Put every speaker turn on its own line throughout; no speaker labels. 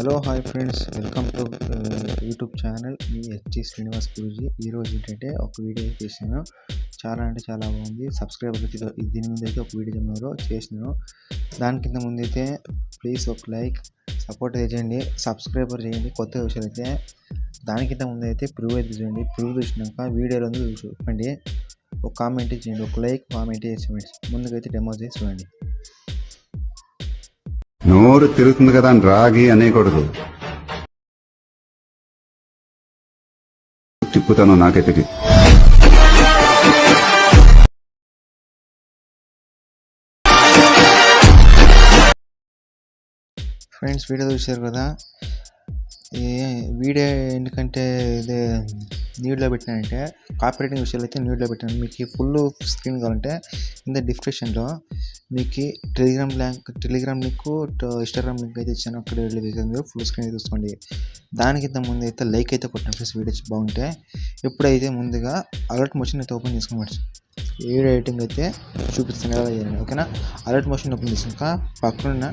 Hello hi friends, welcome to YouTube channel me HG Srinivas Guruji. ఈరోజు ఏంటంటే ఒక వీడియో చేశాను. చాలా అంటే చాలా బాగుంది. సబ్స్క్రైబర్ దీని ముందు అయితే ఒక వీడియో చేసినాను. దాని కింద ముందు అయితే ప్లీజ్ ఒక లైక్ సపోర్ట్ చేయండి, సబ్స్క్రైబర్ చేయండి. కొత్త విషయాలు అయితే దానికింత ముందు అయితే ప్రూవ్ అయితే చూడండి. ప్రూవ్ చూసినాక వీడియోలో చూడండి, ఒక కామెంట్ చేయండి, ఒక లైక్ కామెంట్ చేసి ముందుకైతే డెమో చేసి చూడండి.
నోరు తిరుగుతుంది కదా అని రాగి అనేకూడదు. తిప్పుతాను నాకైతే.
ఫ్రెండ్స్, వీడియో చూశారు కదా. ఈ వీడియో ఎందుకంటే ఇదే న్యూడ్లో పెట్టినానంటే కాపీరైటింగ్ విషయాలు అయితే న్యూడ్లో పెట్టాను. మీకు ఫుల్ స్క్రీన్ కావాలంటే కింద డిస్క్రిప్షన్లో మీకు టెలిగ్రామ్ లింక్ ఇన్స్టాగ్రామ్ లింక్ అయితే ఇచ్చాను. అక్కడ వెళ్ళి ఫుల్ స్క్రీన్ చూసుకోండి. దానికింత ముందు అయితే లైక్ అయితే కొట్టాను ఫ్రెండ్స్. వీడియో బాగుంటే ఎప్పుడైతే ముందుగా అలర్ట్ మోషన్ అయితే ఓపెన్ చేసుకోండి. వీడియో ఎడిటింగ్ అయితే చూపిస్తాను ఎలా చేయండి, ఓకేనా. అలర్ట్ మోషన్ ఓపెన్ చేసాక పక్కన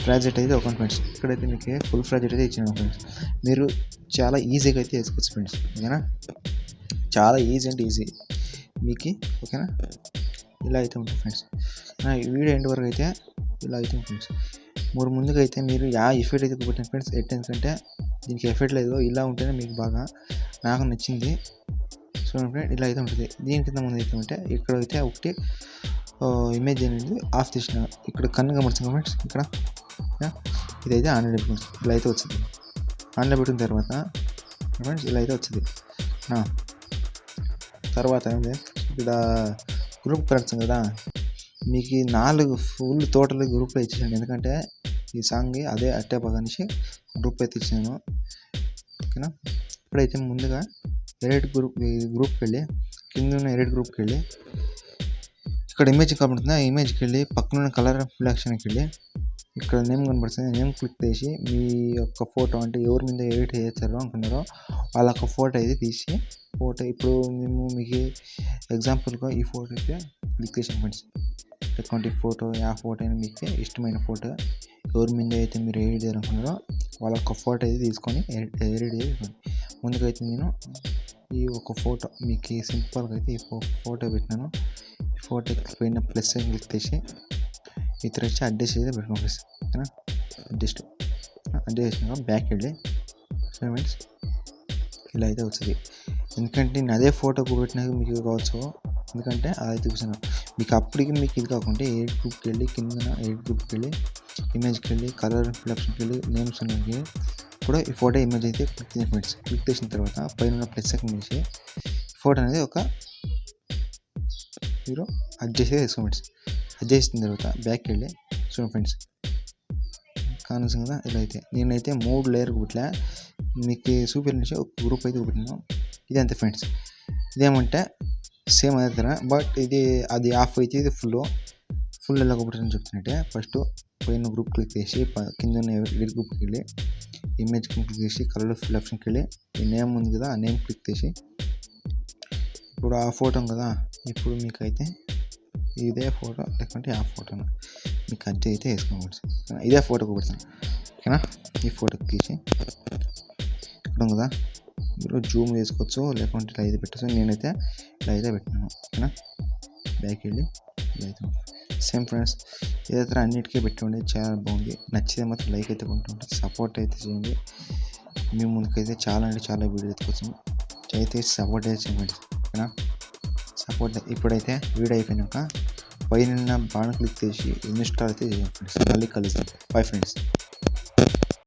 ప్రాజెక్ట్ అయితే ఓపెన్ ఫ్రెండ్స్. ఇక్కడైతే మీకు ఫుల్ ప్రాజెక్ట్ అయితే ఇచ్చాను ఫ్రెండ్స్. మీరు చాలా ఈజీగా అయితే వేసుకోవచ్చు ఫ్రెండ్స్, ఓకేనా. చాలా ఈజీ అంటే ఈజీ మీకు, ఓకేనా. ఇలా అయితే ఉంటుంది ఫ్రెండ్స్. ఈ వీడియో ఎండ్ వరకు అయితే ఇలా అయితే ఉంటుంది ఫ్రెండ్స్. ముందుగా అయితే మీరు ఎఫెక్ట్ అయితే పెట్టండి ఫ్రెండ్స్. ఎందుకంటే దీనికి ఎఫెక్ట్ లేదు, ఇలా ఉంటేనే మీకు బాగా నాకు నచ్చింది. చూడండి ఫ్రెండ్, ఇలా అయితే ఉంటుంది. దీని కింద ముందు అయితే ఉంటే ఇక్కడ అయితే ఒకటి ఇమేజ్ అనేది ఆఫ్ చేసిన, ఇక్కడ కన్ను గమనించాం ఫ్రెండ్స్. ఇక్కడ ఇదైతే ఆన్లో పెట్టుకుంటుంది. ఇలా అయితే వచ్చింది. ఆన్లో పెట్టిన తర్వాత ఫ్రెండ్స్ ఇలా అయితే వచ్చింది. తర్వాత ఇక్కడ గ్రూప్ కనెక్షన్ కదా, మీకు 4 ఫుల్ టోటల్ గ్రూప్లో ఇచ్చేసాను. ఎందుకంటే ఈ సాంగ్ అదే అట్టే బాగా అనేసి గ్రూప్ అయితే ఇచ్చాను, ఓకేనా. ఇప్పుడైతే ముందుగా గ్రూప్కి వెళ్ళి కింద ఉన్న గ్రూప్కి వెళ్ళి ఇక్కడ ఇమేజ్ కనబడుతుంది. ఆ ఇమేజ్కి వెళ్ళి పక్కన ఉన్న కలర్ సెలక్షన్కి వెళ్ళి ఇక్కడ నేమ్ కనబడుతుంది. నేమ్ క్లిక్ చేసి మీ యొక్క ఫోటో, అంటే ఎవరి మీద ఎడిట్ చేస్తారో అనుకున్నారో వాళ్ళ యొక్క ఫోటో అయితే తీసి ఇప్పుడు మేము మీకు ఎగ్జాంపుల్గా ఈ ఫోటో అయితే క్లిక్ చేసాం ఫ్రెండ్స్. ఎటువంటి ఫోటో, ఫోటో అయినా మీకు ఇష్టమైన ఫోటో, ఎవరి మీద అయితే మీరు ఎడిట్ చేయాలనుకున్నారో వాళ్ళ యొక్క ఫోటో అయితే తీసుకొని ఎడిట్ చేసుకోండి. ముందుకైతే నేను ఈ ఒక ఫోటో మీకు సింపుల్గా అయితే ఈ ఫోటో పెట్టినాను. ఈ ఫోటో పైన ప్లస్ క్లిక్ చేసి ఇతర వచ్చి అడ్జస్ట్ అయితే పెట్టుకోండి ప్లస్, ఓకేనా. అడ్జస్ట్ చేసినాక బ్యాక్ వెళ్ళి ఫ్రెండ్స్ ఇలా అయితే వచ్చింది. ఎందుకంటే నేను అదే ఫోటోకు పెట్టినాక మీకు కావచ్చు, ఎందుకంటే అదైతే చూసాను. మీకు అప్పటికి మీకు ఇది కాకుండా ఎడిట్ గ్రూప్కి వెళ్ళి కింద ఎడిట్ గ్రూప్కి వెళ్ళి ఇమేజ్కి వెళ్ళి కలర్ సెలక్షన్కి వెళ్ళి నేమ్స్ ఉన్నకి కూడా ఈ ఫోటో ఇమేజ్ అయితే క్లిక్ చేసి ఫ్రెండ్స్. క్లిక్ చేసిన తర్వాత పైన ప్లస్ సెకండ్ చేసి ఫోటో అనేది ఒక మీరు అడ్జస్ట్ చేసుకోండి ఫ్రెండ్స్. అడ్జస్ట్ చేసిన తర్వాత బ్యాక్ వెళ్ళి చూడండి ఫ్రెండ్స్, కానొస్తుంది కదా. ఇలా అయితే నేనైతే 3 లేయర్ కుట్లా మీకు చూపించి ఒక గ్రూప్ అయితే పెట్టినాను. ఇది అంతే ఫ్రెండ్స్. ఇదేమంటే సేమ్ అదే కదా, బట్ అది ఆఫ్ అయితే ఇది ఫుల్ ఎలా కుట్టారని చెప్తున్నట్టే. ఫస్ట్ పైన గ్రూప్ క్లిక్ చేసి కింద ఉన్న ఎడిట్ గ్రూప్కి వెళ్ళి ఇమేజ్ క్లిక్ చేసి కలర్ సెలక్షన్కి వెళ్ళి ఈ నేమ్ ఉంది కదా, ఆ నేమ్ క్లిక్ చేసి ఇప్పుడు ఆ ఫోటో కదా, ఇప్పుడు మీకు అయితే ఇదే ఫోటో లేకుంటే ఆ ఫోటోను మీకు అడ్జస్ట్ అయితే వేసుకోవచ్చు. ఇదే ఫోటోకి పెడతాను, ఓకేనా. ఈ ఫోటోకి తీసి ఇక్కడ కదా మీరు జూమ్ చేసుకోవచ్చు, లేకుంటే ఇలా అయితే పెట్టచ్చు. నేనైతే ఇలా అయితే పెట్టినాను, ఓకేనా. బ్యాక్ వెళ్ళి ఇలా అయితే సేమ్ ఫ్రెండ్స్ ఇదే అన్నిటికీ పెట్టుకోండి. చాలా బాగుంది. నచ్చితే మాత్రం లైక్ అయితే కొంటుంటే సపోర్ట్ అయితే చేయండి. మేము ముందుకైతే చాలా అంటే చాలా వీడియో ఎత్తుకోవచ్చు, అయితే సపోర్ట్ అయితే చేయండి, ఓకేనా. సపోర్ట్ ఇప్పుడైతే వీడియో అయిపోయినాక పైన బాగా క్లిక్ చేసి ఇన్స్టాల్ అయితే చేయండి ఫ్రెండ్స్. మళ్ళీ కలుస్తాం. Bye friends.